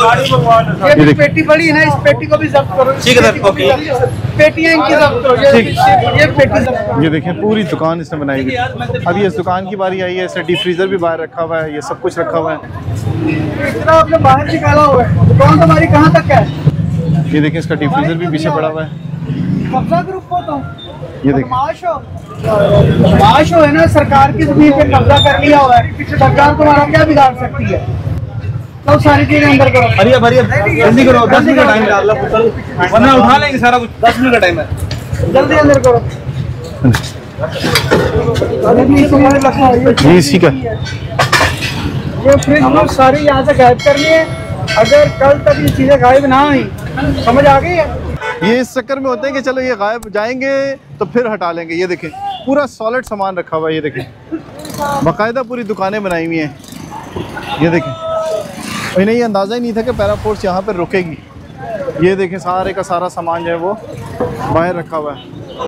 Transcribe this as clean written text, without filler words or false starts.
ये पेटी बड़ी है ना, इस पेटी को भी जब्त करो। ठीक है सर, ओके। पेटियां इनकी जब्त करो, ये पेटी जब्त करो। ये देखें पूरी दुकान इसने बनाई हुई। अब ये इस दुकान की बारी आई है, इसने डीप फ्रीजर भी बाहर रखा हुआ है, ये सब कुछ रखा हुआ है। इतना आपने बाहर निकाला हुआ है, दुकान तुम्हारी कहाँ तक है? ये देखें इसका डीप फ्रीजर भी पीछे पड़ा हुआ है। कब्जा ग्रुप हो तो ये देखिए माश हो है ना, सरकार की जमीन पे कब्जा कर लिया हुआ है, सरकार तुम्हारा क्या बिगाड़ सकती है? तो सारी चीजें अंदर करो। भरिया जल्दी करो, 10 मिनट का टाइम डाल लो, वरना उठा लेंगे सारा कुछ। 10 मिनट का टाइम है, जल्दी अंदर करो। जी इसी का ये फ्रिज में सारी यहाँ से गायब करनी है। अगर कल तक ये चीजें गायब ना हुई, समझ आ गई है? ये इस चक्कर में होते हैं कि चलो ये गायब जाएंगे तो फिर हटा लेंगे। ये देखें पूरा सॉलिड सामान रखा हुआ है। ये देखें बाकायदा पूरी दुकानें बनाई हुई हैं। ये देखें इन्हें ये अंदाज़ा ही नहीं था कि पैरा फोर्स यहाँ पर रुकेगी। ये देखें सारे का सारा सामान जो है वो बाहर रखा हुआ है।